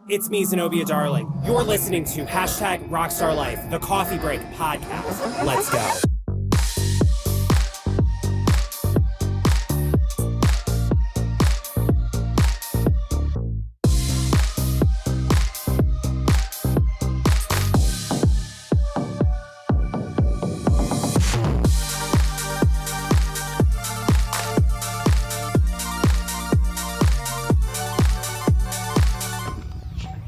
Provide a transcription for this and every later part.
It's me, Zenobia Darling. You're listening to hashtag Rockstar Life, the Coffee Break podcast. Let's go.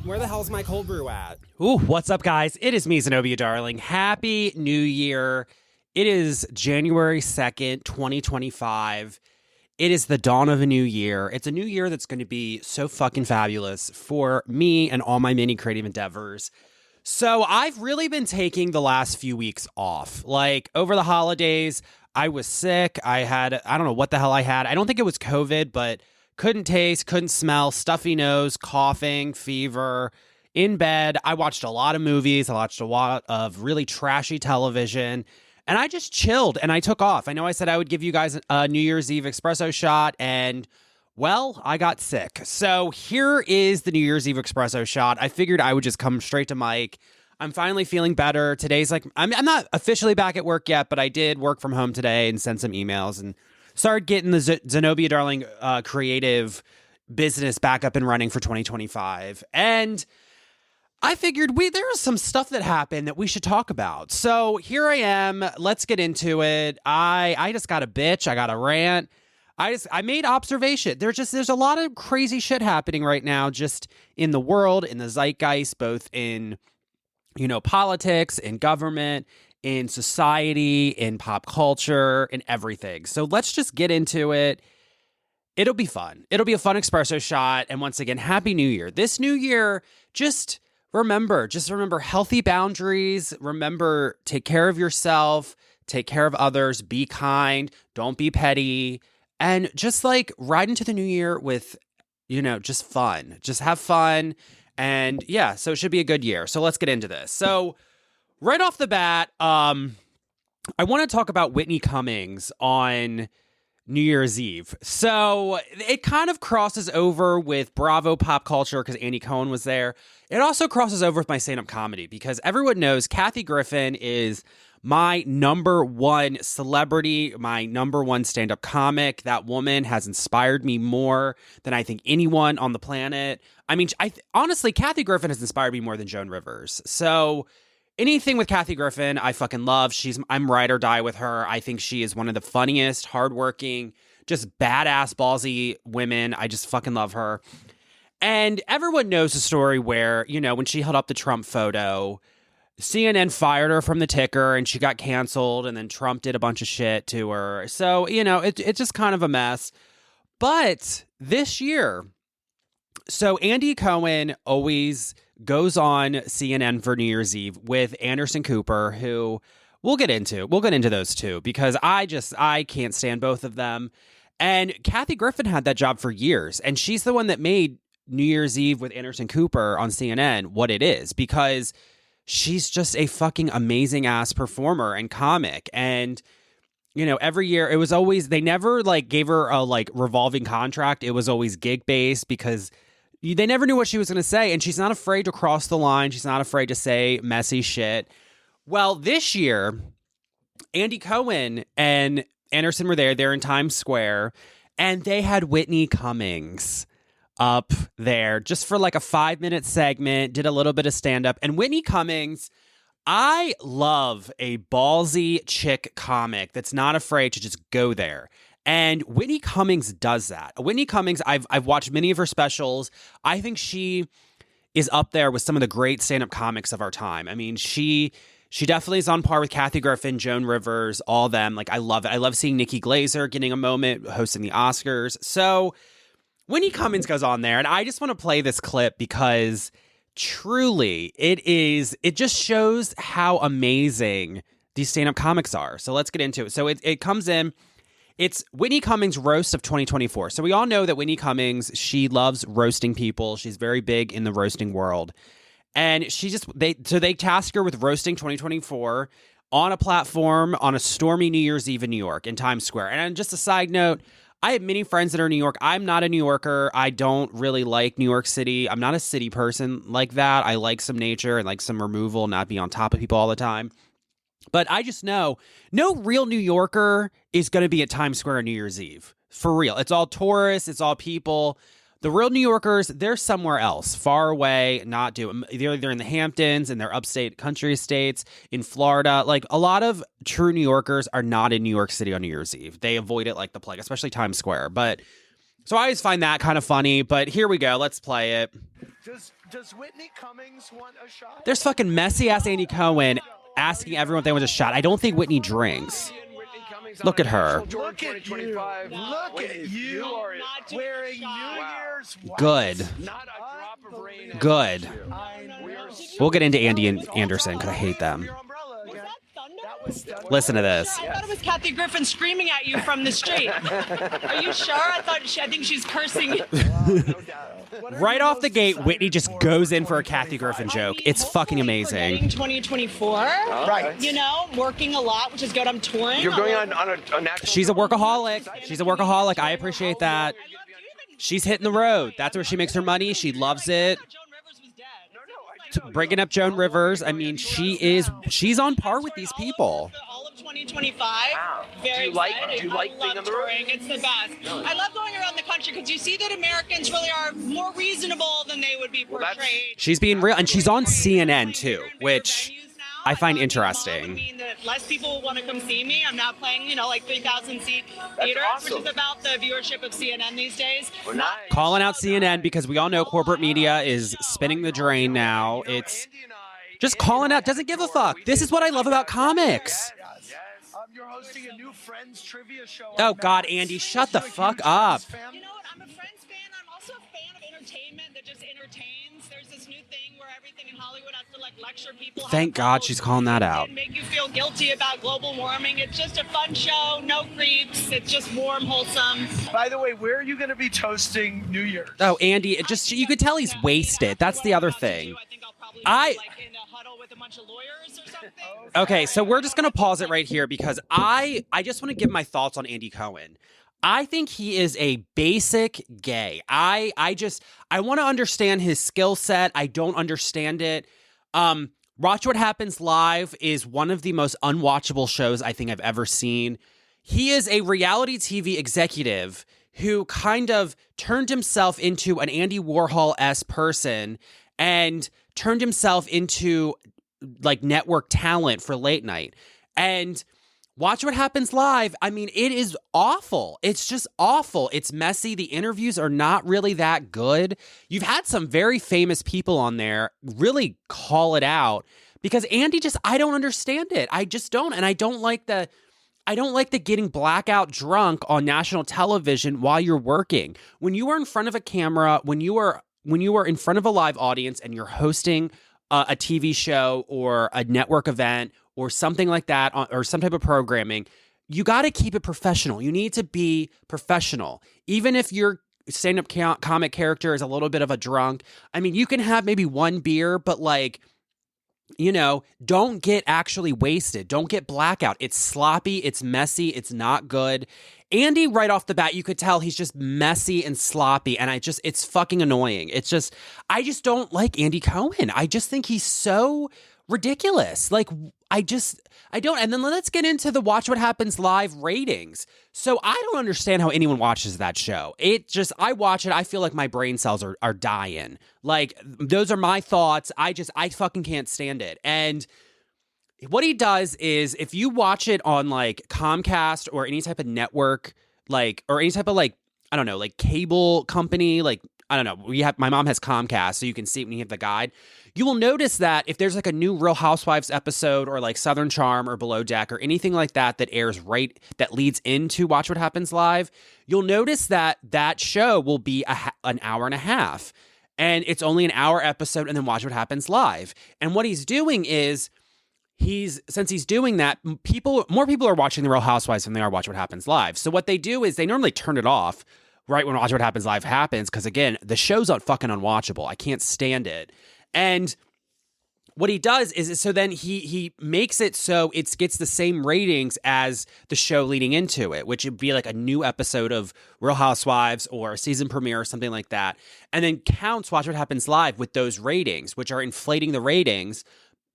Where the hell's my cold brew at? Ooh, what's up, guys? It is me, Zenobia Darling. Happy New Year. It is January 2nd, 2025. It is the dawn of a new year. It's a new year that's going to be so fucking fabulous for me and all my many creative endeavors. So I've really been taking the last few weeks off. Like, over the holidays, I was sick. I don't know what the hell I had. I don't think it was COVID, but couldn't taste, couldn't smell, stuffy nose, coughing, fever, in bed. I watched a lot of movies. I watched a lot of really trashy television, and I just chilled and I took off. I know I said I would give you guys a New Year's Eve espresso shot, and well, I got sick. So here is the New Year's Eve espresso shot. I figured I would just come straight to mic. I'm finally feeling better. Today's like, I'm not officially back at work yet, but I did work from home today and send some emails and started getting the Zenobia Darling creative business back up and running for 2025. And I figured there was some stuff that happened that we should talk about. So here I am. Let's get into it. I just got a bitch. I got a rant. I made observation. There's a lot of crazy shit happening right now just in the world, in the zeitgeist, both in, politics, in government, in society, in pop culture, in everything. So let's just get into it. It'll be fun. It'll be a fun espresso shot. And once again, Happy New Year. This new year, just remember healthy boundaries. Remember, take care of yourself, take care of others, be kind, don't be petty, and just like ride into the new year with, just fun. Just have fun. And yeah, so it should be a good year. So let's get into this. So right off the bat, I want to talk about Whitney Cummings on New Year's Eve. So it kind of crosses over with Bravo pop culture because Andy Cohen was there. It also crosses over with my stand-up comedy because everyone knows Kathy Griffin is my number one celebrity, my number one stand-up comic. That woman has inspired me more than I think anyone on the planet. I mean, honestly, Kathy Griffin has inspired me more than Joan Rivers. So anything with Kathy Griffin, I fucking love. I'm ride or die with her. I think she is one of the funniest, hardworking, just badass, ballsy women. I just fucking love her. And everyone knows the story where, when she held up the Trump photo, CNN fired her from the ticker and she got canceled, and then Trump did a bunch of shit to her. So, it's just kind of a mess. But this year, so Andy Cohen always goes on CNN for New Year's Eve with Anderson Cooper, who we'll get into those two because I can't stand both of them. And Kathy Griffin had that job for years, and she's the one that made New Year's Eve with Anderson Cooper on CNN what it is, because she's just a fucking amazing ass performer and comic. And every year it was always, they never gave her a revolving contract. It was always gig based because they never knew what she was going to say, and she's not afraid to cross the line. She's not afraid to say messy shit. Well, this year, Andy Cohen and Anderson were there. They're in Times Square, and they had Whitney Cummings up there just for a 5-minute segment, did a little bit of stand-up. And Whitney Cummings, I love a ballsy chick comic that's not afraid to just go there. And Whitney Cummings does that. Whitney Cummings, I've watched many of her specials. I think she is up there with some of the great stand-up comics of our time. I mean, she definitely is on par with Kathy Griffin, Joan Rivers, all them. I love it. I love seeing Nikki Glaser getting a moment hosting the Oscars. So Whitney Cummings goes on there, and I just want to play this clip because truly it just shows how amazing these stand-up comics are. So let's get into it. So it comes in. It's Whitney Cummings' roast of 2024. So we all know that Whitney Cummings, she loves roasting people. She's very big in the roasting world. And they task her with roasting 2024 on a platform on a stormy New Year's Eve in New York in Times Square. And just a side note, I have many friends that are in New York. I'm not a New Yorker. I don't really like New York City. I'm not a city person like that. I like some nature and like some removal, not be on top of people all the time. But I just know no real New Yorker is going to be at Times Square on New Year's Eve. For real. It's all tourists. It's all people. The real New Yorkers, they're somewhere else, far away, not doing. They're in the Hamptons, in their upstate country estates, in Florida. Like, a lot of true New Yorkers are not in New York City on New Year's Eve. They avoid it like the plague, especially Times Square. But so I always find that kind of funny. But here we go. Let's play it. Does Whitney Cummings want a shot? There's fucking messy ass Andy Cohen asking everyone if they want a shot. I don't think Whitney drinks. Look at her. Look at you. Look at you. Wearing New Year's watch. Good. Not a drop of rain. Good. We'll get into Andy and Anderson because I hate them. Listen to this. I thought it was Kathy Griffin screaming at you from the street. Are you sure? I think she's cursing. Right off the gate, Whitney just goes in for a Kathy Griffin joke. It's fucking amazing. 2024. Right. You know, working a lot, which is good. I'm touring. You're going on a national. She's a workaholic. She's a workaholic. I appreciate that. She's hitting the road. That's where she makes her money. She loves it. Bringing up Joan Rivers. I mean, she's on par with these people. All of 2025. Wow. Very Do you like excited. being on the road? Touring. It's the best. I love going around the country because you see that Americans really are more reasonable than they would be portrayed. She's being real, and she's on CNN too, which I find interesting. Would mean that less people will want to come see me. I'm now playing, like 3,000 seat theaters, awesome. which is about the viewership of CNN these days. Well, nice. Calling out CNN because we all know corporate media is spinning the drain now. It's just calling out, doesn't give a fuck. This is what I love about comics. You're hosting a new Friends trivia show. Oh, God, Andy, shut the fuck up. You know what? I'm a Friends fan. I'm also a fan of entertainment that just entertains. There's this new thing where everything in Hollywood has to lecture people. Thank God she's calling that out. And make you feel guilty about global warming. It's just a fun show. No creeps. It's just warm, wholesome. By the way, where are you going to be toasting New Year's? Oh, Andy, you could tell he's wasted. That's the other thing. I think I'll probably I- be in a huddle with a bunch of lawyers or something. Okay, so we're just going to pause it right here because I just want to give my thoughts on Andy Cohen. I think he is a basic gay. I want to understand his skill set. I don't understand it. Watch What Happens Live is one of the most unwatchable shows I think I've ever seen. He is a reality TV executive who kind of turned himself into an Andy Warhol-esque person and turned himself into like network talent for late night. And Watch What Happens Live, I mean, it is awful. It's just awful. It's messy. The interviews are not really that good. You've had some very famous people on there really call it out because Andy I don't understand it. I just don't. And I don't like the getting blackout drunk on national television while you're working. When you are in front of a camera, when you are in front of a live audience and you're hosting a TV show or a network event or something like that, or some type of programming, you got to keep it professional. You need to be professional. Even if your stand-up comic character is a little bit of a drunk, I mean, you can have maybe one beer, but don't get actually wasted. Don't get blackout. It's sloppy. It's messy. It's not good. Andy, right off the bat, you could tell he's just messy and sloppy, and it's fucking annoying. I just don't like Andy Cohen. I just think he's so ridiculous. I don't. And then let's get into the Watch What Happens Live ratings. So I don't understand how anyone watches that show. I watch it. I feel like my brain cells are dying. Those are my thoughts. I fucking can't stand it. And what he does is if you watch it on Comcast or any type of network, or any type of I don't know, cable company, I don't know. My mom has Comcast, so you can see it when you have the guide. You will notice that if there's a new Real Housewives episode or Southern Charm or Below Deck or anything like that airs that leads into Watch What Happens Live, you'll notice that show will be an hour and a half. And it's only an hour episode and then Watch What Happens Live. And what he's doing is, since he's doing that, more people are watching the Real Housewives than they are Watch What Happens Live. So what they do is they normally turn it off right when Watch What Happens Live happens, because again, the show's fucking unwatchable. I can't stand it. And what he does is so then he makes it so it gets the same ratings as the show leading into it, which would be like a new episode of Real Housewives or a season premiere or something like that, and then counts Watch What Happens Live with those ratings, which are inflating the ratings.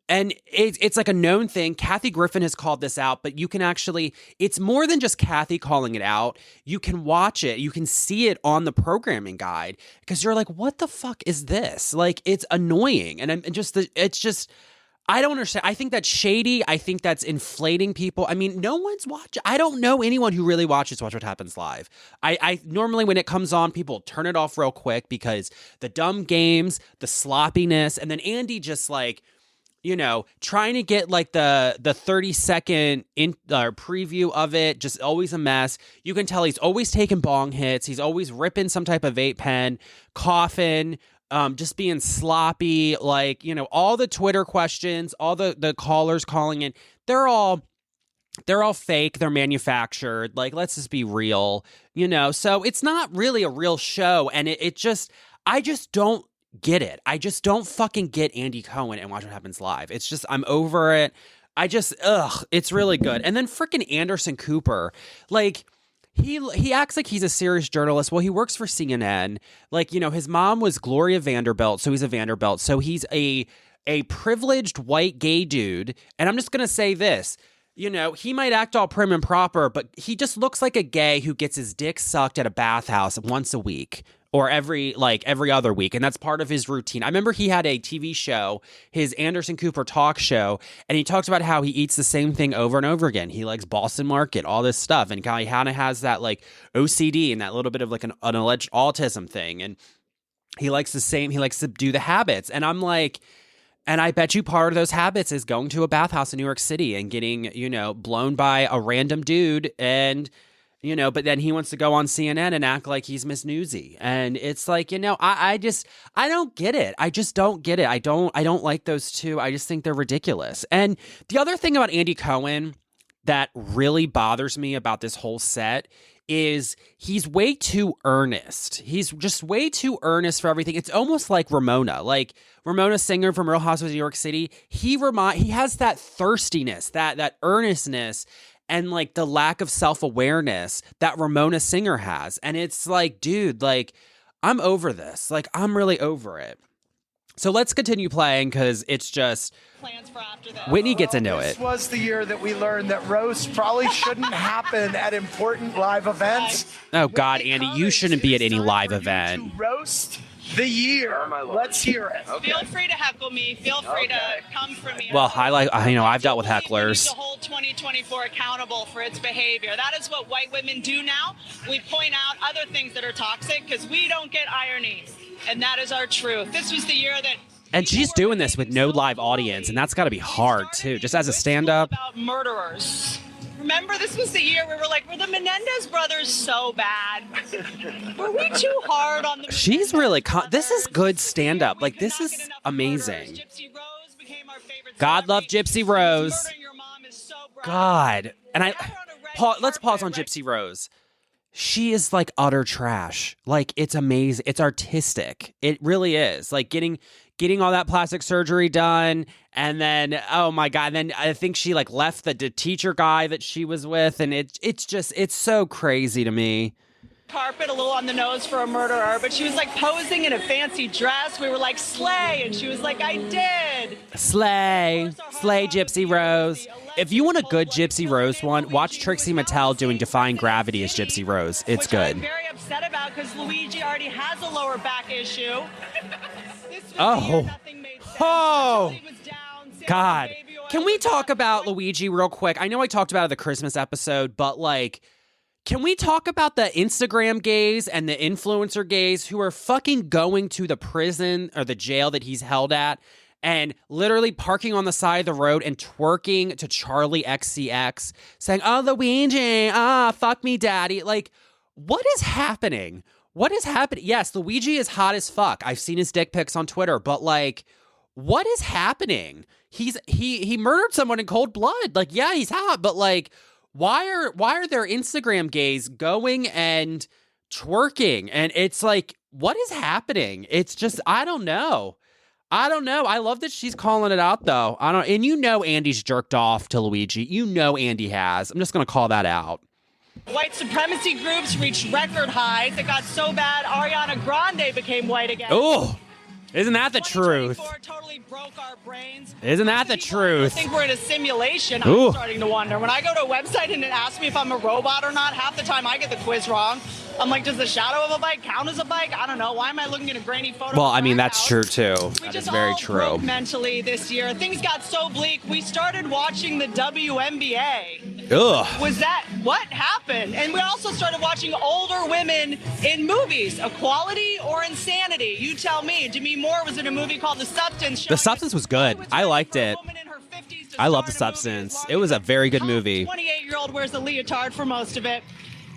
And it's like a known thing. Kathy Griffin has called this out, but you can actually, it's more than just Kathy calling it out. You can watch it. You can see it on the programming guide because you're like, what the fuck is this? Like, it's annoying. And it's just, I don't understand. I think that's shady. I think that's inflating people. I mean, no one's watching. I don't know anyone who really watches Watch What Happens Live. I normally, when it comes on, people turn it off real quick because the dumb games, the sloppiness, and then Andy just like, you know, trying to get like the 30-second preview of it, just always a mess. You can tell he's always taking bong hits. He's always ripping some type of vape pen, coughing, just being sloppy. Like, you know, all the Twitter questions, all the callers calling in, they're all fake. They're manufactured. Like, let's just be real, you know? So it's not really a real show. And I just don't get it. I just don't fucking get Andy Cohen and Watch What Happens Live. It's just, I'm over it. It's really good. And then freaking Anderson Cooper, like, he acts like he's a serious journalist. Well, he works for CNN. Like, you know, his mom was Gloria Vanderbilt, so he's a Vanderbilt. So he's a privileged white gay dude. And I'm just going to say this. You know, he might act all prim and proper, but he just looks like a gay who gets his dick sucked at a bathhouse once a week. Or every other week. And that's part of his routine. I remember he had a TV show, his Anderson Cooper talk show, and he talks about how he eats the same thing over and over again. He likes Boston Market, all this stuff. And he kind of has that like OCD and that little bit of like an alleged autism thing. And he likes to do the habits. And I'm like, and I bet you part of those habits is going to a bathhouse in New York City and getting, you know, blown by a random dude and, you know, but then he wants to go on CNN and act like he's Miss Newsy. And it's like, you know, I don't get it. I just don't get it. I don't like those two. I just think they're ridiculous. And the other thing about Andy Cohen that really bothers me about this whole set is he's way too earnest. He's just way too earnest for everything. It's almost like Ramona Singer from Real Housewives of New York City. He has that thirstiness, that earnestness, and like the lack of self-awareness that Ramona Singer has. And it's like, dude, like, I'm over this. Like, I'm really over it. So let's continue playing because it's just Plans for after this. Whitney gets into This it. was the year that we learned that roasts probably shouldn't happen at important live events. Oh God, Whitney Andy, you Cummings, shouldn't be at it's any time live for you event. to roast the year. Let's hear it. Feel free to heckle me. Feel free to come for me. Well, I've dealt with We hecklers. need to hold 2024 accountable for its behavior. That is what white women do now. We point out other things that are toxic because we don't get irony. And that is our truth. This was the year that... And she's doing this with no live audience, and that's got to be hard too, just as a stand-up. About murderers. Remember, this was the year we were like, were the Menendez brothers so bad? Were we too hard on the She's really this is good stand-up. We Like, could this not is get enough amazing. murderers. Gypsy Rose became our favorite God love celebrity. Gypsy Rose. Murdering your mom is so bright. God. And Now we're on a red let's pause on carpet, Gypsy Rose. She is like utter trash. Like, it's amazing. It's artistic. It really is. Like getting all that plastic surgery done. And then, oh my God. And then I think she like left the teacher guy that she was with. And it's so crazy to me. Carpet a little on the nose for a murderer, but she was like posing in a fancy dress. We were like, slay, and she was like, I did. Slay Gypsy Rose. If you want a good Gypsy Rose one, watch Trixie Mattel doing Defying Gravity as Gypsy Rose. It's Which good. I'm very upset about because Luigi already has a lower back issue. This was the Oh. year nothing made sense. Oh. Chelsea was down, Sarah God. Baby Oil Can we was talk down. about Luigi real quick? I know I talked about it the Christmas episode, but like, can we talk about the Instagram gays and the influencer gays who are fucking going to the prison or the jail that he's held at and literally parking on the side of the road and twerking to Charlie XCX saying, oh, Luigi, fuck me, daddy. Like, what is happening? What is happening? Yes, Luigi is hot as fuck. I've seen his dick pics on Twitter, but like, what is happening? He murdered someone in cold blood. Like, yeah, he's hot, but like, why are there Instagram gays going and twerking? And it's like, what is happening? It's just, I don't know. I don't know. I love that she's calling it out, though. And you know Andy's jerked off to Luigi. You know Andy has. I'm just going to call that out. White supremacy groups reached record highs. It got so bad, Ariana Grande became white again. Oh, isn't that the truth? Totally broke our brains. Isn't that the truth? I think we're in a simulation. Ooh. I'm starting to wonder. When I go to a website and it asks me if I'm a robot or not, half the time I get the quiz wrong. I'm like, does the shadow of a bike count as a bike? I don't know. Why am I looking at a grainy photo? Well, I mean, that's true, too. We That is just very all true. broke mentally this year. Things got so bleak. We started watching the WNBA. Ugh. Was that what happened? And we also started watching older women in movies. Equality or insanity? You tell me. Demi Moore was in a movie called The Substance. The Substance was good. I liked it. I love The Substance. It was a very good movie. 28-year-old wears a leotard for most of it.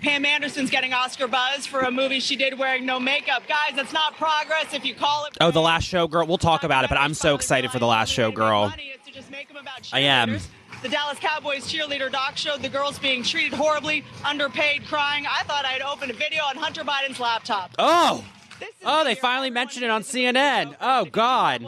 Pam Anderson's getting Oscar buzz for a movie she did wearing no makeup. Guys, that's not progress if you call it. Oh, The Last Show Girl. We'll talk about it, but I'm so excited for The Last Show Girl. I am. The Dallas Cowboys cheerleader doc showed the girls being treated horribly, underpaid, crying. I thought I'd open a video on Hunter Biden's laptop. Oh! Oh, they finally mentioned it on CNN. Oh, God.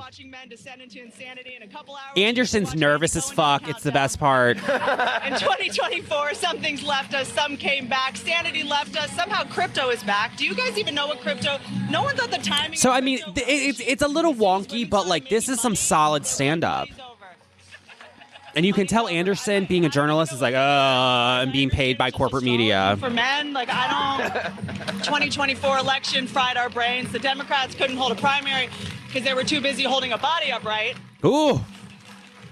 Anderson's nervous as fuck. It's the best part. In 2024, some things left us, some came back. Sanity left us. Somehow crypto is back. Do you guys even know what crypto? No one thought the timing. So, I mean, it's a little wonky, but, like, this is some solid stand-up. And you can tell Anderson, being a journalist, is like, and being paid by corporate media. For men, like, 2024 election fried our brains. The Democrats couldn't hold a primary because they were too busy holding a body upright. Ooh.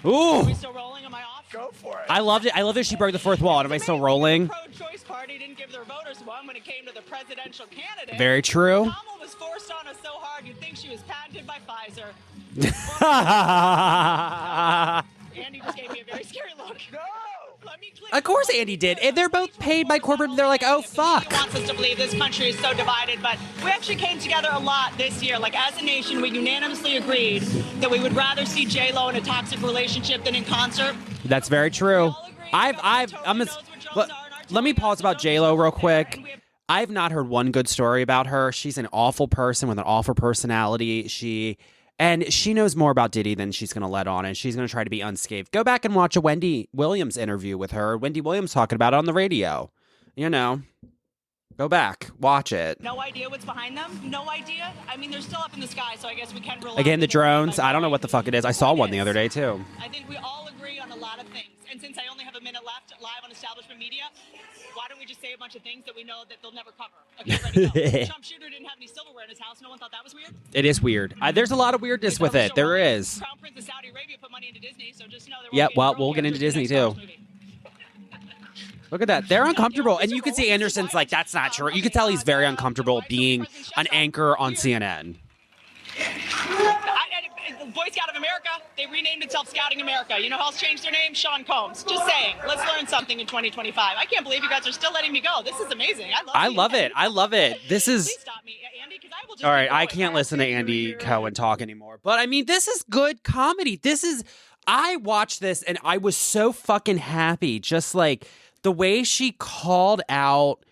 Ooh. Are we still rolling? Am I off? Go for it. I loved it. I love that she broke the fourth wall. Am I still rolling? The pro-choice party didn't give their voters one when it came to the presidential candidate. Very true. Kamala was forced on us so hard you'd think she was patented by Pfizer. Andy just gave me a very scary look. No! Of course Andy did. And they're both paid by corporate. They're like, oh, fuck. He wants us to believe this country is so divided, but we actually came together a lot this year. Like, as a nation, we unanimously agreed that we would rather see J-Lo in a toxic relationship than in concert. That's very true. Let me pause about J-Lo real quick. I've not heard one good story about her. She's an awful person with an awful personality. And she knows more about Diddy than she's going to let on, and she's going to try to be unscathed. Go back and watch a Wendy Williams interview with her. Wendy Williams talking about it on the radio. You know, go back, watch it. No idea what's behind them? No idea? I mean, they're still up in the sky, so I guess we can rely Again, the on drones. I don't know what the fuck it is. I saw one the other day, too. I think we all agree on a lot of things. And since I only have a minute left live on Establishment Media, why don't we just say a bunch of things that we know that they'll never cover? Okay, ready, go. Trump Shooter didn't have any silverware in his house. No one thought that was weird? It is weird. There's a lot of weirdness with it. There is. Crown Prince of Saudi Arabia put money into Disney, so just know there Yeah, well, we'll get into Disney, too. Look at that. They're uncomfortable. And you can see Anderson's like, that's not true. You can tell he's very uncomfortable being an anchor on CNN. Boy Scout of America, they renamed itself Scouting America. You know who else changed their name? Sean Combs. Just saying. Let's learn something in 2025. I can't believe you guys are still letting me go. This is amazing. I love it. I love it. This is... Please stop me, Andy, because I will just... All right, I can't listen to Andy Cohen talk anymore. But, I mean, this is good comedy. I watched this, and I was so fucking happy. Just, like, the way she called out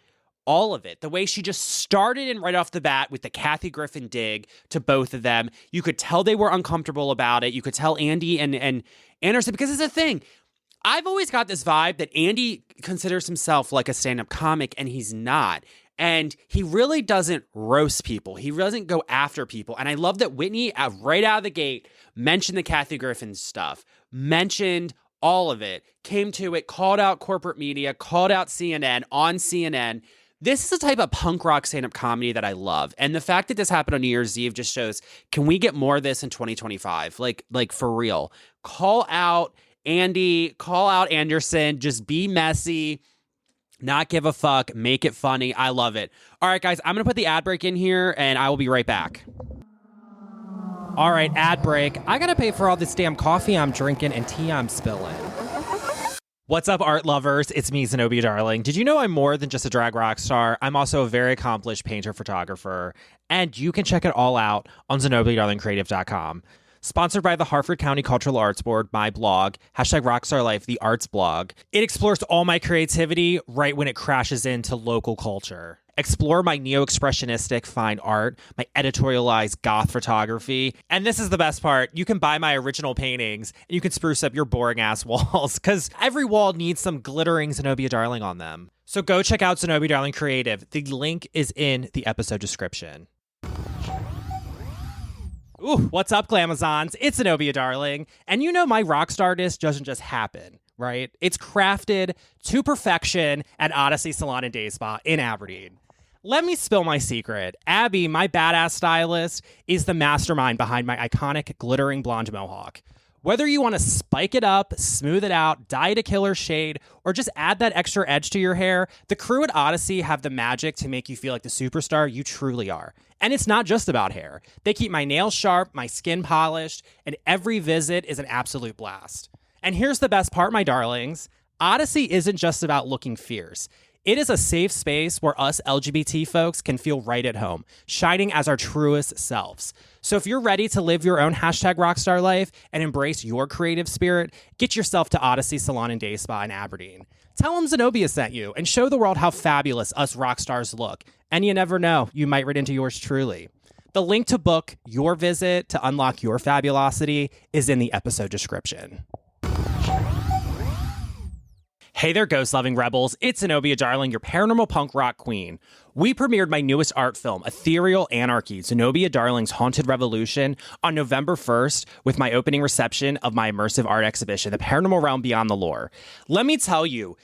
all of it, the way she just started in right off the bat with the Kathy Griffin dig to both of them. You could tell they were uncomfortable about it. You could tell Andy and Anderson, because it's a thing. I've always got this vibe that Andy considers himself like a stand-up comic, and he's not. And he really doesn't roast people. He doesn't go after people. And I love that Whitney, right out of the gate, mentioned the Kathy Griffin stuff, mentioned all of it, came to it, called out corporate media, called out CNN on CNN. This is the type of punk rock stand-up comedy that I love. And the fact that this happened on New Year's Eve just shows, can we get more of this in 2025? Like for real. Call out Andy, call out Anderson, just be messy, not give a fuck, make it funny. I love it. All right, guys, I'm going to put the ad break in here, and I will be right back. All right, ad break. I gotta pay for all this damn coffee I'm drinking and tea I'm spilling. What's up, art lovers? It's me, Zenobia Darling. Did you know I'm more than just a drag rock star? I'm also a very accomplished painter, photographer, and you can check it all out on ZenobiaDarlingCreative.com. Sponsored by the Harford County Cultural Arts Board, my blog, #RockstarLife, the arts blog. It explores all my creativity right when it crashes into local culture. explore my neo-expressionistic fine art, my editorialized goth photography. And this is the best part. You can buy my original paintings and you can spruce up your boring ass walls because every wall needs some glittering Zenobia Darling on them. So go check out Zenobia Darling Creative. The link is in the episode description. Ooh, what's up, Glamazons? It's Zenobia Darling. And you know my rock stardust doesn't just happen, right? It's crafted to perfection at Odyssey Salon and Day Spa in Aberdeen. Let me spill my secret. Abby, my badass stylist, is the mastermind behind my iconic glittering blonde mohawk. Whether you want to spike it up, smooth it out, dye it a killer shade, or just add that extra edge to your hair, the crew at Odyssey have the magic to make you feel like the superstar you truly are. And it's not just about hair. They keep my nails sharp, my skin polished, and every visit is an absolute blast. And here's the best part, my darlings. Odyssey isn't just about looking fierce. It is a safe space where us LGBT folks can feel right at home, shining as our truest selves. So if you're ready to live your own #rockstar life and embrace your creative spirit, get yourself to Odyssey Salon and Day Spa in Aberdeen. Tell them Zenobia sent you and show the world how fabulous us rock stars look. And you never know, you might run into yours truly. The link to book your visit to unlock your fabulosity is in the episode description. Hey there, ghost-loving rebels. It's Zenobia Darling, your paranormal punk rock queen. We premiered my newest art film, Ethereal Anarchy, Zenobia Darling's Haunted Revolution, on November 1st with my opening reception of my immersive art exhibition, The Paranormal Realm Beyond the Lore. Let me tell you,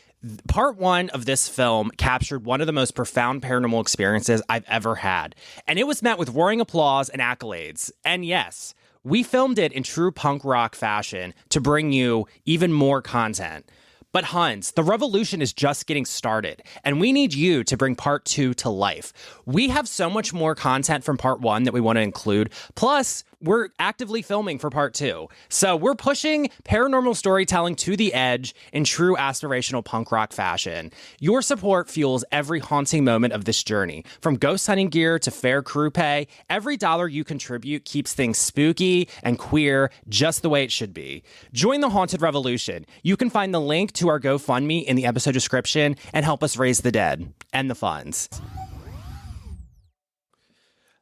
part one of this film captured one of the most profound paranormal experiences I've ever had. And it was met with roaring applause and accolades. And yes, we filmed it in true punk rock fashion to bring you even more content. But Huns, the revolution is just getting started, and we need you to bring part 2 to life. We have so much more content from part 1 that we want to include. Plus, we're actively filming for part 2. So we're pushing paranormal storytelling to the edge in true aspirational punk rock fashion. Your support fuels every haunting moment of this journey. From ghost hunting gear to fair crew pay, every dollar you contribute keeps things spooky and queer just the way it should be. Join the Haunted Revolution. You can find the link to our GoFundMe in the episode description and help us raise the dead and the funds.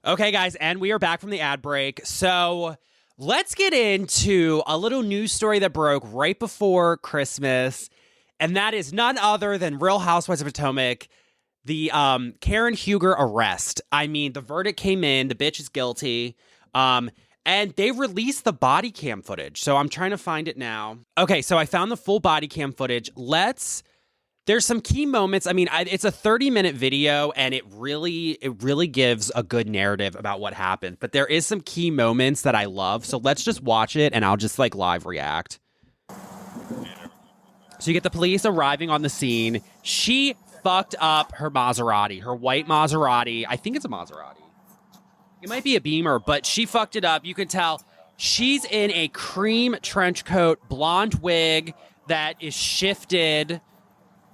Okay, guys, and we are back from the ad break. So let's get into a little news story that broke right before Christmas, and that is none other than Real Housewives of Potomac, the Karen Huger arrest. I mean, the verdict came in, the bitch is guilty, and they released the body cam footage. So I'm trying to find it now. Okay, so I found the full body cam footage. There's some key moments. I mean, it's a 30-minute video, and it really gives a good narrative about what happened. But there is some key moments that I love. So let's just watch it, and I'll just live react. So you get the police arriving on the scene. She fucked up her Maserati, her white Maserati. I think it's a Maserati. It might be a Beamer, but she fucked it up. You can tell she's in a cream trench coat, blonde wig that is shifted.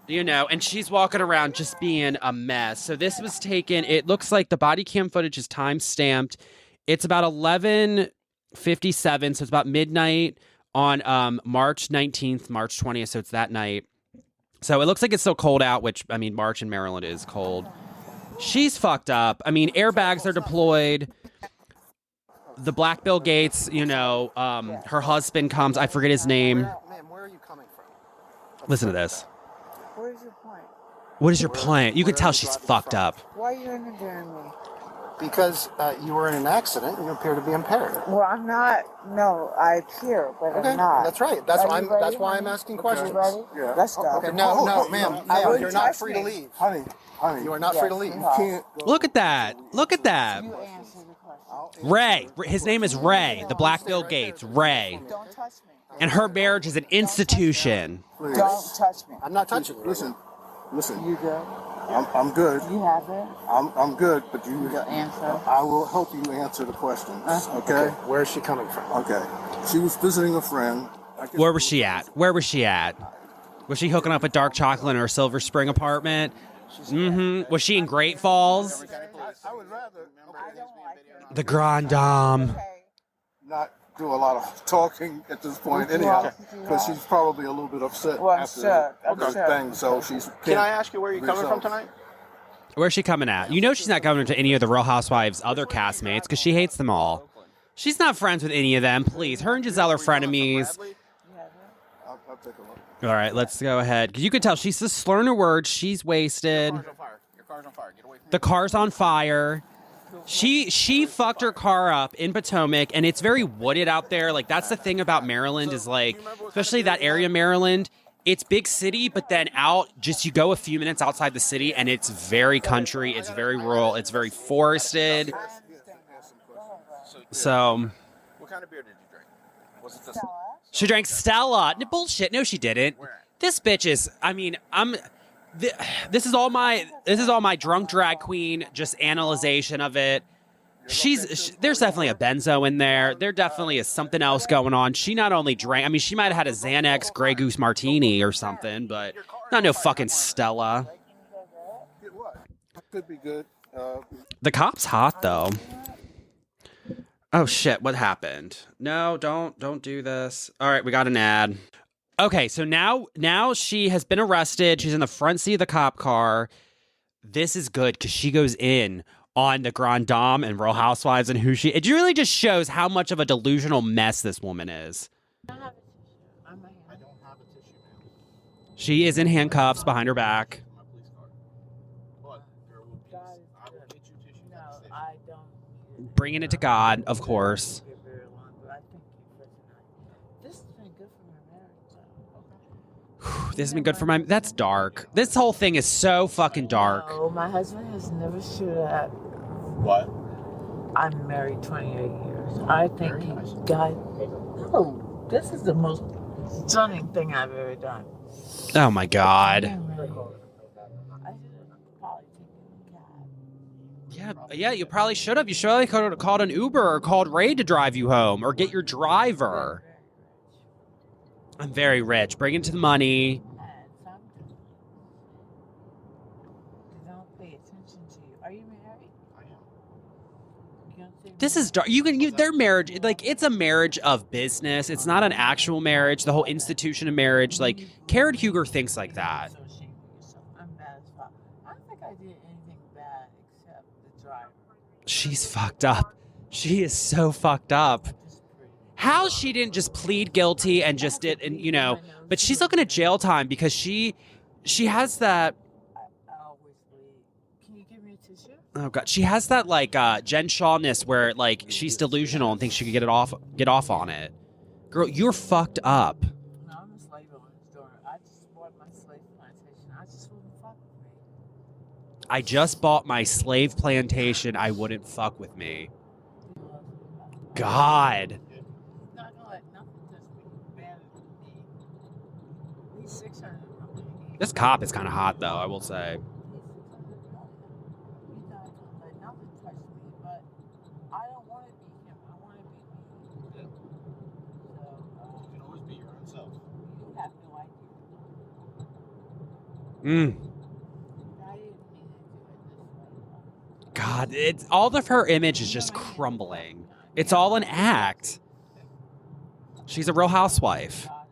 And she's walking around just being a mess. So this was taken, it looks like the body cam footage is time-stamped. It's about 11:57, so it's about midnight on March 19th, March 20th, so it's that night. So it looks like it's still cold out, which, I mean, March in Maryland is cold. She's fucked up. I mean, airbags are deployed. The Black Bill Gates, her husband comes, I forget his name. Ma'am, where are you coming from? Listen to this. What is your point? What is your point? You can tell she's fucked up. Why are you interviewing me? Because you were in an accident and you appear to be impaired. Well, I'm not. No, I appear, but Okay, I'm not. that's right. That's Are you ready, why I'm honey? asking You questions. ready? Yeah. Let's go. Okay, no, ma'am, you're not free to leave. Honey, You are not free to leave. you you can't go. Look at that. Look at that. You answer the question. Ray. His name is Ray. The Black Bill Gates. Ray. Don't touch me. And her marriage is an institution. Please. Don't touch me. I'm not touching you. Listen. You good? I'm good. You have it? I'm good, but you Answer. I will help you answer the questions. Okay? Where is she coming from? Okay. She was visiting a friend. Where was she at? Was she hooking up with dark chocolate in her Silver Spring apartment? Mm-hmm. Was she in Great Falls? I would rather The Grand Dame. not do a lot of talking at this point anyhow, because she's probably a little bit upset Well, I'm after sure. I'm the sure. thing, so she's... Can I ask you where you're coming from tonight? Where's she coming at? You know she's not coming to any of the Real Housewives' other castmates because she hates them all. She's not friends with any of them. Please, her and Giselle are frenemies. I'll take a look. All right, let's go ahead. Because you can tell she's just slurring her words. She's wasted. Your car's on fire. Get away from The car's on fire. She fucked her car up in Potomac, and it's very wooded out there. Like, that's the thing about Maryland is, like, especially that area, Maryland, it's big city, but then you go a few minutes outside the city, and it's very country, it's very rural, it's very forested. So, What kind of beer did you drink? Was it this? she drank Stella. Bullshit. No, she didn't. This bitch is, I mean, this is all my drunk drag queen just analyzation of it. There's definitely a benzo in there. There definitely is something else going on. She not only drank, I mean, she might have had a Xanax Grey Goose Martini or something, but not no fucking Stella. Get what? Could be good. The cop's hot though. Oh shit, what happened? No, don't do this. All right, we got an ad. Okay, so now she has been arrested. She's in the front seat of the cop car. This is good because she goes in on the Grand Dame and Real Housewives and it really just shows how much of a delusional mess this woman is. I don't have a tissue, ma'am. She is in handcuffs behind her back. My police card. But there will be. I will get you tissue. No, I don't. Bringing it to God, of course. Very long, but I thank you for tonight. This has been good for my marriage. This has been good for my... That's dark. This whole thing is so fucking dark. No, my husband has never shoot at. What? I'm married 28 years. I think God. No, this is the most stunning thing I've ever done. Oh my God. I should have probably taken a cab. Yeah, you probably should have. You should have called an Uber or called Ray to drive you home or get your driver. I'm very rich. Bring it to the money. And sometimes they don't pay attention to you. Are you married? I am. You don't say This is dark. Their marriage, like, it's a marriage of business. It's not an actual marriage. The whole institution of marriage, like, Karen Huger thinks like that. So ashamed of yourself. I'm bad as fuck. I don't think I did anything bad except the driver. She's fucked up. She is so fucked up. Just pretty. How she didn't just plead guilty and just did, and but she's looking at jail time because she has that. I always bleed. Can you give me a tissue? Oh God, she has that like Jen Shawness where like she's delusional and thinks she could get off on it. Girl, you're fucked up. No, I'm a slave owner's daughter. I just bought my slave plantation. I just wouldn't fuck with me. I just bought my slave plantation. I wouldn't fuck with me. God. Not gonna let nothing touch me. Bad as me. He's 600 million. This cop is kind of hot though, I will say. He's not gonna let nothing touch me, but I don't want to be him. I want to be me. So, You can always be your own self. you have no idea. I didn't mean to do it this way. God, it's all of her image is just crumbling. It's all an act. She's a Real Housewife. I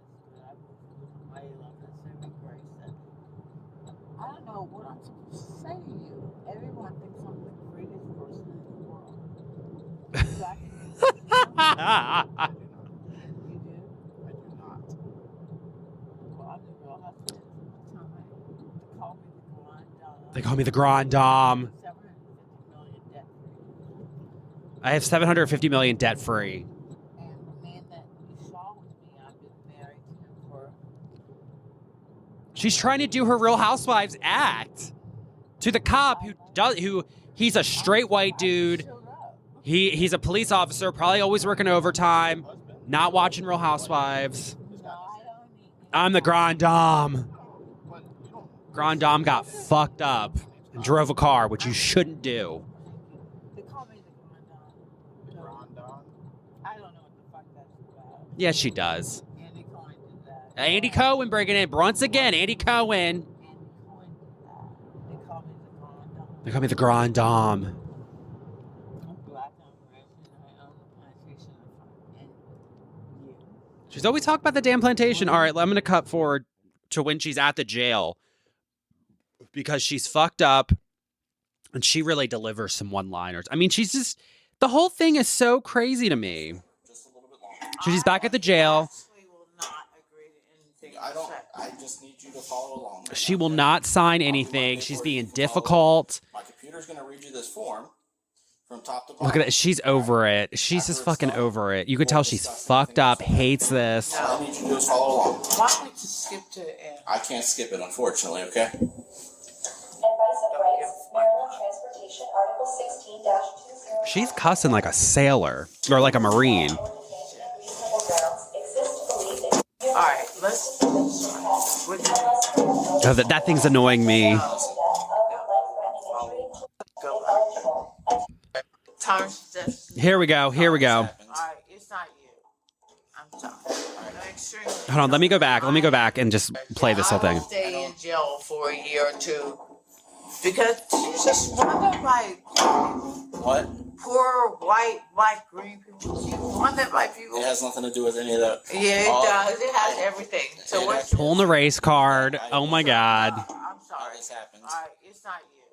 don't know what I'm supposed to say to you. Everyone thinks I'm the greatest person in the world. You do? I do not. Well, I'm the Real Housewives of Potomac. They call me the Grand Dame. 750 million debt free. I have $750 million debt free. And the man that you saw with me, I've been married to him for. She's trying to do her Real Housewives act to the cop who he's a straight white dude. Showed up. He's a police officer, probably always working overtime, not watching Real Housewives. No, I don't need. I'm the Grand Dame. Grand Dame got fucked up and drove a car, which you shouldn't do. They call me the Grand Dame. I don't know what the fuck that's about. Yes, she does. Andy Cohen did that. Andy Cohen bringing in once again. Andy Cohen. Andy Cohen did that. They call me the Grand Dame. They call me the Grand Dame. I'm black, I'm rich, and I own the plantation and you. She's always talking about the damn plantation. All right, I'm going to cut forward to when she's at the jail because she's fucked up. And she really delivers some one-liners. I mean, she's just, the whole thing is so crazy to me. So she's back at the jail. I just need you to follow along. She will not sign anything. She's being difficult. My computer's going to read you this form from top to bottom. Look at that. She's over it. She's just fucking over it. You could tell she's fucked up, hates this. All I need you to do is follow along. Why don't we just skip to the end? I can't skip it, unfortunately, okay? She's cussing like a sailor or like a Marine. All right, let's. Oh, that thing's annoying me. Here we go. Here we go. All right, it's not you. I'm sorry. Hold on. Let me go back. Let me go back and just play this whole thing. I will stay in jail for a year or two because you just wonder, like, What? poor white, black, green people. You wonder, like, people. It has nothing to do with any of that. Yeah, it does. It has everything. So what's Pulling the race card. Oh my God. I'm sorry. This happens. All right, it's not you.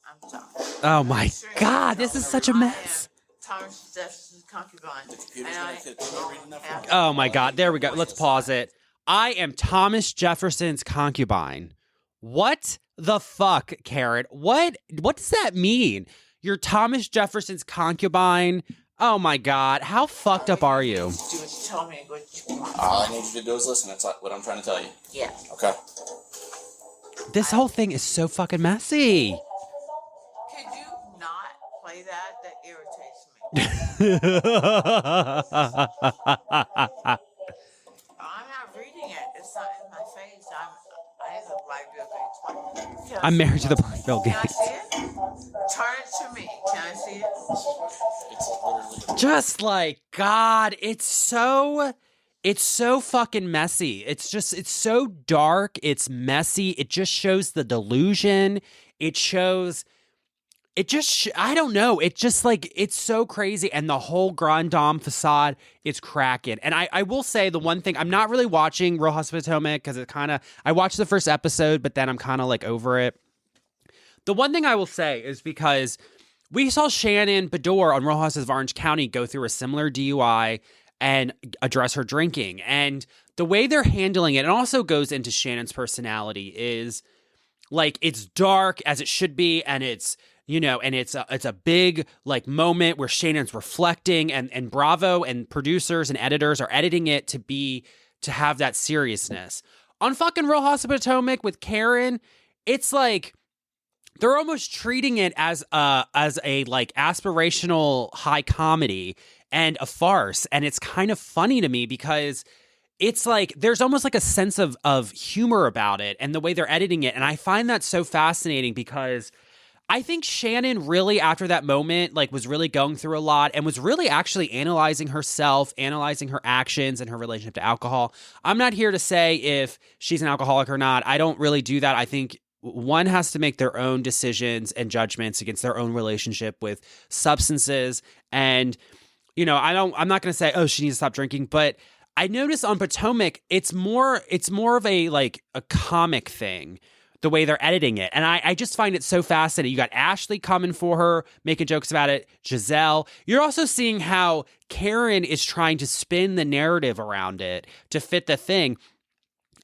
I'm sorry. Oh my God. This is such a mess. Thomas Jefferson's concubine. Oh my God. There we go. Let's pause it. I am Thomas Jefferson's concubine. What the fuck, Karen? What does that mean? You're Thomas Jefferson's concubine? Oh my God. How fucked up are you? Do what you tell me what you want. All I need you to do is listen. That's what I'm trying to tell you. Yeah. Okay. This whole thing is so fucking messy. Could you not play that? That irritates me. I'm not reading it. It's not in my face. I have a black Bill Gates. I'm married to the black Bill Can I Gates. see it? Turn it to me. Can I see it? It's literally. Just like, God, it's so fucking messy. It's so dark. It's messy. It just shows the delusion. I don't know. It just like, it's so crazy. And the whole Grand Dame facade is cracking. And I will say the one thing, I'm not really watching Real Housewives of Potomac because I watched the first episode, but then I'm kind of like over it. The one thing I will say is because we saw Shannon Bedore on Real Housewives of Orange County go through a similar DUI and address her drinking. And the way they're handling it, and also goes into Shannon's personality, is like, it's dark as it should be, and it's, you know, and it's a big like moment where Shannon's reflecting, and Bravo and producers and editors are editing it to have that seriousness. On fucking Real House of Potomac with Karen, it's like they're almost treating it as a like aspirational high comedy and a farce, and it's kind of funny to me because it's like there's almost like a sense of humor about it and the way they're editing it, and I find that so fascinating because I think Shannon really, after that moment, like was really going through a lot and was really actually analyzing herself, analyzing her actions and her relationship to alcohol. I'm not here to say if she's an alcoholic or not. I don't really do that. I think one has to make their own decisions and judgments against their own relationship with substances. And, you know, I'm not going to say, oh, she needs to stop drinking, but I noticed on Potomac, it's more of a like a comic thing, the way they're editing it. And I just find it so fascinating. You got Ashley coming for her, making jokes about it, Giselle. You're also seeing how Karen is trying to spin the narrative around it to fit the thing.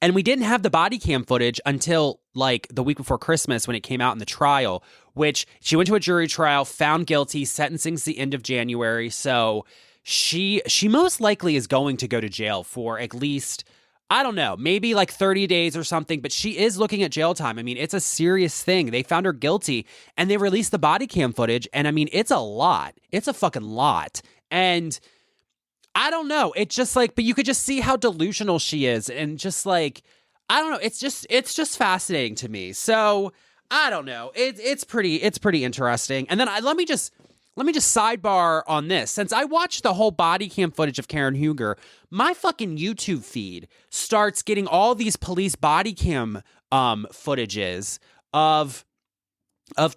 And we didn't have the body cam footage until like the week before Christmas when it came out in the trial, which she went to a jury trial, found guilty, sentencing's the end of January. So she most likely is going to go to jail for at least, I don't know, maybe like 30 days or something, but she is looking at jail time. I mean, it's a serious thing. They found her guilty and they released the body cam footage. And I mean, it's a lot. It's a fucking lot. And I don't know. It's just like, but you could just see how delusional she is. And just like, I don't know. It's just fascinating to me. So I don't know. It's pretty interesting. And then let me just sidebar on this. Since I watched the whole body cam footage of Karen Huger, my fucking YouTube feed starts getting all these police body cam footages of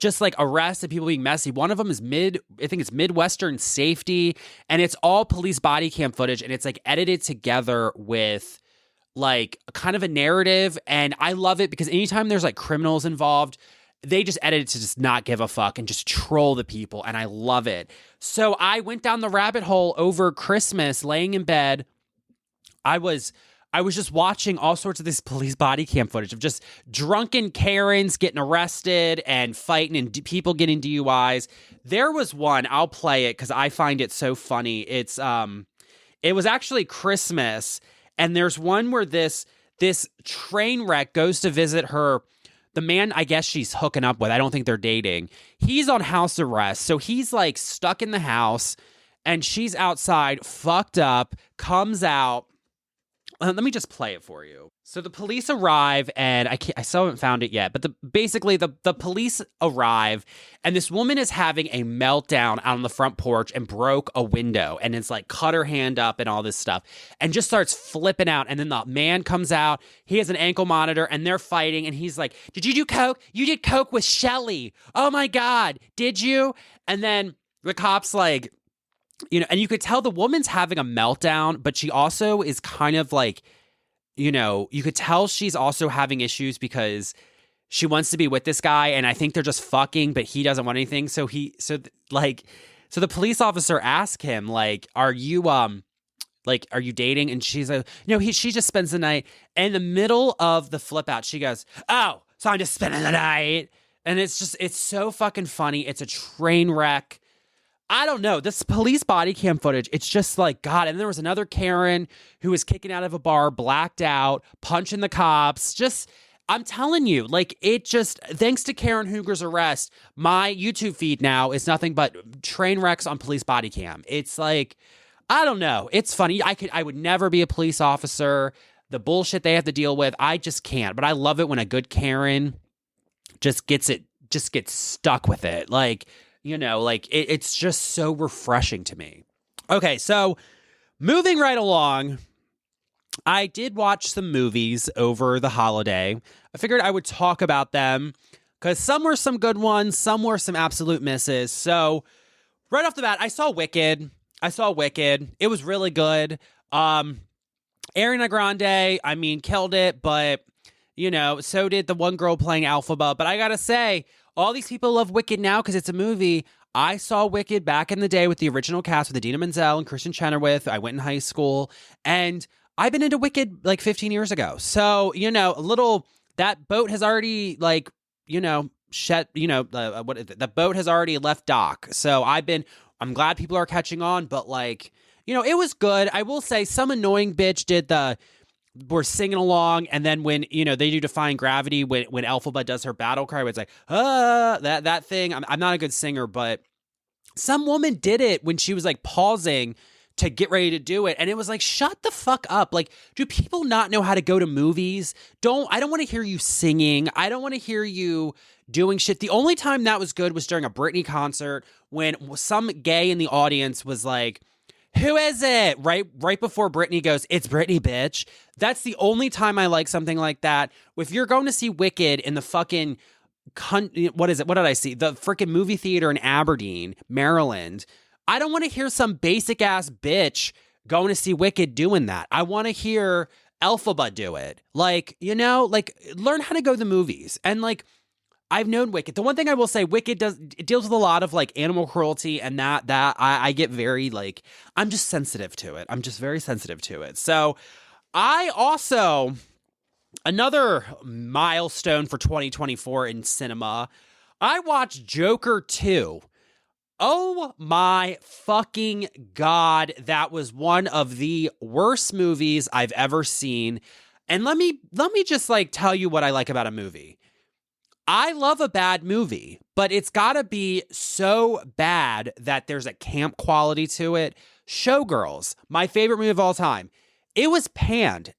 just like arrests and people being messy. One of them is I think it's Midwestern Safety, and it's all police body cam footage, and it's like edited together with like kind of a narrative. And I love it because anytime there's like criminals involved, they just edited to just not give a fuck and just troll the people, and I love it. So I went down the rabbit hole over Christmas, laying in bed. I was just watching all sorts of this police body cam footage of just drunken Karens getting arrested and fighting and people getting DUIs. There was one, I'll play it because I find it so funny. It was actually Christmas, and there's one where this train wreck goes to visit the man I guess she's hooking up with. I don't think they're dating. He's on house arrest, so he's like stuck in the house, and she's outside, fucked up, comes out. Let me just play it for you. So the police arrive, and I still haven't found it yet, but basically the police arrive, and this woman is having a meltdown out on the front porch and broke a window, and it's like cut her hand up and all this stuff, and just starts flipping out. And then the man comes out, he has an ankle monitor, and they're fighting, and he's like, "Did you do coke? You did coke with Shelly. Oh my God, did you?" And then the cop's like, and you could tell the woman's having a meltdown, but she also is kind of like, you could tell she's also having issues because she wants to be with this guy, and I think they're just fucking, but he doesn't want anything. So the police officer asked him, like, are you dating? And she's like, no, she just spends the night. And in the middle of the flip out, she goes, "Oh, so I'm just spending the night." And it's so fucking funny. It's a train wreck. I don't know. This police body cam footage, it's just like, God. And there was another Karen who was kicking out of a bar, blacked out, punching the cops. I'm telling you, like, thanks to Karen Hooger's arrest, my YouTube feed now is nothing but train wrecks on police body cam. It's like, I don't know. It's funny. I would never be a police officer. The bullshit they have to deal with, I just can't. But I love it when a good Karen just gets stuck with it. Like, it's just so refreshing to me. Okay, so moving right along, I did watch some movies over the holiday. I figured I would talk about them because some were some good ones, some were some absolute misses. So right off the bat, I saw Wicked. It was really good. Ariana Grande, killed it, but, so did the one girl playing Alphaba. But I gotta say, all these people love Wicked now because it's a movie. I saw Wicked back in the day with the original cast with Idina Menzel and Kristen Chenoweth. I went in high school, and I've been into Wicked like 15 years ago. So, that boat has already the boat has already left dock. So I'm glad people are catching on, but it was good. I will say some annoying bitch we're singing along, and then when they do Defying Gravity, when Elphaba does her battle cry, it's like that thing. I'm not a good singer, but some woman did it when she was like pausing to get ready to do it, and it was like, shut the fuck up. Like, do people not know how to go to movies? I don't want to hear you singing. I don't want to hear you doing shit. The only time that was good was during a Britney concert when some gay in the audience was like, "Who is it?" Right before Britney goes, "It's Britney, bitch." That's the only time I like something like that. If you're going to see Wicked in the fucking, what is it? What did I see? The freaking movie theater in Aberdeen, Maryland. I don't want to hear some basic ass bitch going to see Wicked doing that. I want to hear Elphaba do it. Learn how to go to the movies. And I've known Wicked. The one thing I will say, Wicked deals with a lot of animal cruelty, and that I get very I'm just sensitive to it. I'm just very sensitive to it. So I also, another milestone for 2024 in cinema, I watched Joker 2. Oh my fucking God, that was one of the worst movies I've ever seen. And let me just tell you what I like about a movie. I love a bad movie, but it's gotta be so bad that there's a camp quality to it. Showgirls, my favorite movie of all time. It was panned.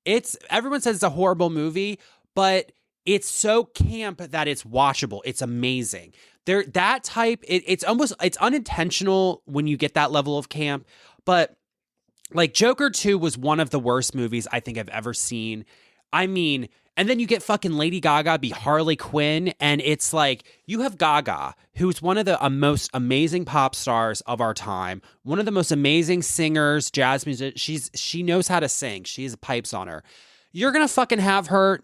Everyone says it's a horrible movie, but it's so camp that it's watchable. It's amazing. It's unintentional when you get that level of camp, but Joker 2 was one of the worst movies I think I've ever seen. And then you get fucking Lady Gaga be Harley Quinn, and it's you have Gaga, who's one of the most amazing pop stars of our time, one of the most amazing singers, jazz music. She knows how to sing. She has pipes on her. You're gonna fucking have her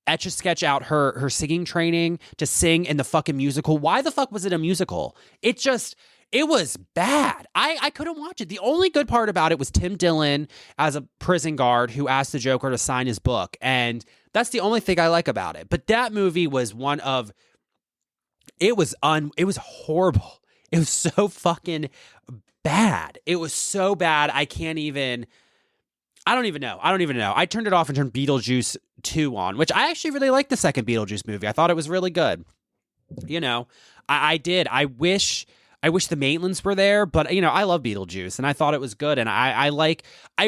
Etch-a-Sketch out her singing training to sing in the fucking musical. Why the fuck was it a musical? It was bad. I couldn't watch it. The only good part about it was Tim Dillon as a prison guard who asked the Joker to sign his book. And that's the only thing I like about it. But that movie was it was horrible. It was so fucking bad. It was so bad. I don't even know. I turned it off and turned Beetlejuice 2 on, which I actually really liked the second Beetlejuice movie. I thought it was really good. I did. I wish the Maitlands were there, but I love Beetlejuice and I thought it was good. And I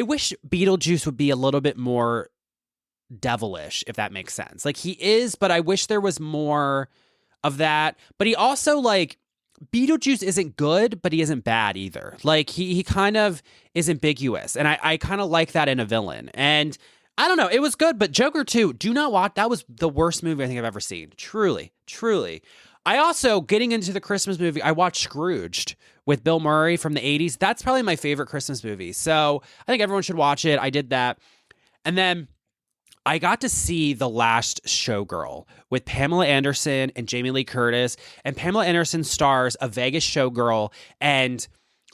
wish Beetlejuice would be a little bit more devilish, if that makes sense. Like he is, but I wish there was more of that. But he also Beetlejuice isn't good, but he isn't bad either. Like he kind of is ambiguous. And I kind of like that in a villain. And I don't know, it was good, but Joker 2, do not watch. That was the worst movie I think I've ever seen. Truly, truly. I also, getting into the Christmas movie, I watched Scrooged with Bill Murray from the 80s. That's probably my favorite Christmas movie. So I think everyone should watch it. I did that. And then I got to see The Last Showgirl with Pamela Anderson and Jamie Lee Curtis. And Pamela Anderson stars a Vegas showgirl and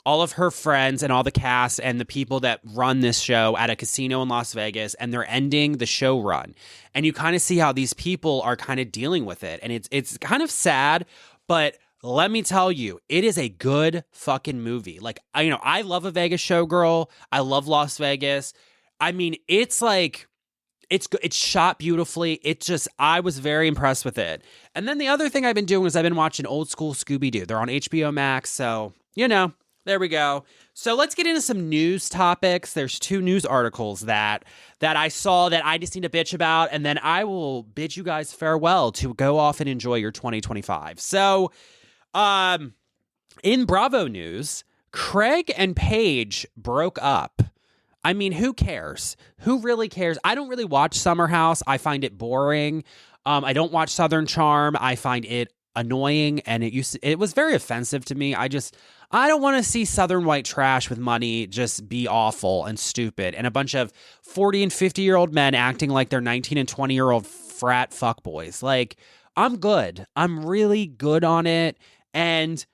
all of her friends and all the cast and the people that run this show at a casino in Las Vegas, and they're ending the show run. And you kind of see how these people are kind of dealing with it. And it's kind of sad, but let me tell you, it is a good fucking movie. Like, I love a Vegas showgirl. I love Las Vegas. I mean, it's shot beautifully. I was very impressed with it. And then the other thing I've been doing is I've been watching old school Scooby-Doo. They're on HBO Max. So, there we go. So let's get into some news topics. There's 2 news articles that I saw that I just need to bitch about, and then I will bid you guys farewell to go off and enjoy your 2025. So, in Bravo news, Craig and Paige broke up. I mean, who cares? Who really cares? I don't really watch Summer House. I find it boring. I don't watch Southern Charm. I find it annoying, and it was very offensive to me. I don't want to see Southern white trash with money just be awful and stupid, and a bunch of 40 and 50-year-old men acting like they're 19 and 20-year-old frat fuckboys. Like, I'm good. I'm really good on it. And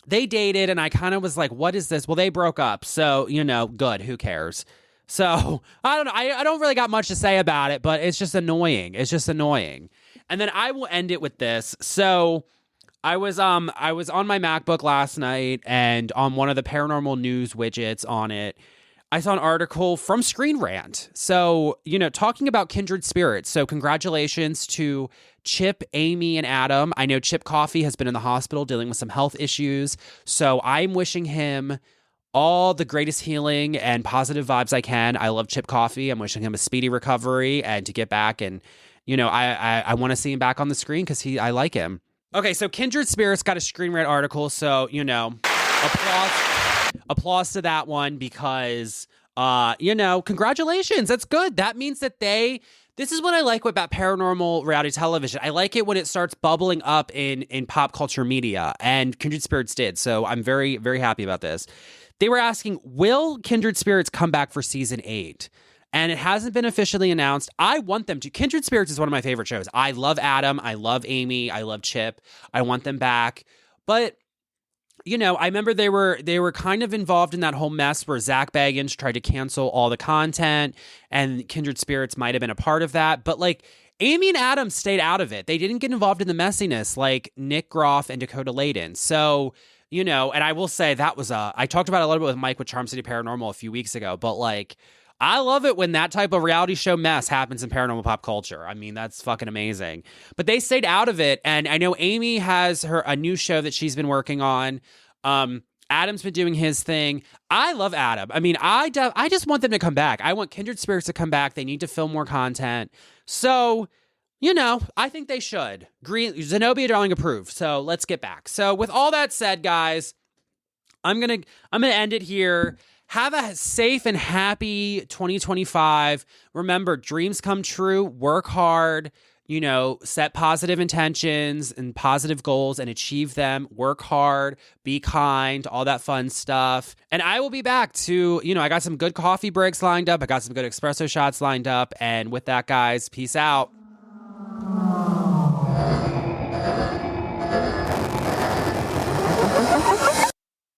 they dated, and I kind of was like, what is this? Well, they broke up. So, good. Who cares? So, I don't know. I don't really got much to say about it, but it's just annoying. And then I will end it with this. So, I was on my MacBook last night, and on one of the paranormal news widgets on it, I saw an article from Screen Rant. So, talking about kindred spirits. So congratulations to Chip, Amy, and Adam. I know Chip Coffey has been in the hospital dealing with some health issues. So I'm wishing him all the greatest healing and positive vibes I can. I love Chip Coffey. I'm wishing him a speedy recovery and to get back. And, I want to see him back on the screen because I like him. Okay, so Kindred Spirits got a Screen Rant article, so, applause to that one because, congratulations. That's good. That means that this is what I like about paranormal reality television. I like it when it starts bubbling up in pop culture media, and Kindred Spirits did, so I'm very, very happy about this. They were asking, will Kindred Spirits come back for season 8? And it hasn't been officially announced. I want them to. Kindred Spirits is one of my favorite shows. I love Adam. I love Amy. I love Chip. I want them back. But, I remember they were kind of involved in that whole mess where Zach Bagans tried to cancel all the content, and Kindred Spirits might have been a part of that. But, Amy and Adam stayed out of it. They didn't get involved in the messiness like Nick Groff and Dakota Layden. So, and I will say that was I talked about it a little bit with Mike with Charm City Paranormal a few weeks ago, but, I love it when that type of reality show mess happens in paranormal pop culture. I mean, that's fucking amazing. But they stayed out of it, and I know Amy has a new show that she's been working on. Adam's been doing his thing. I love Adam. I mean, I just want them to come back. I want Kindred Spirits to come back. They need to film more content. So, I think they should. Zenobia Darling approved. So let's get back. So with all that said, guys, I'm gonna end it here. Have a safe and happy 2025. Remember, dreams come true. Work hard. Set positive intentions and positive goals and achieve them. Work hard, be kind, all that fun stuff. And I will be back to, I got some good coffee breaks lined up. I got some good espresso shots lined up. And with that, guys, peace out.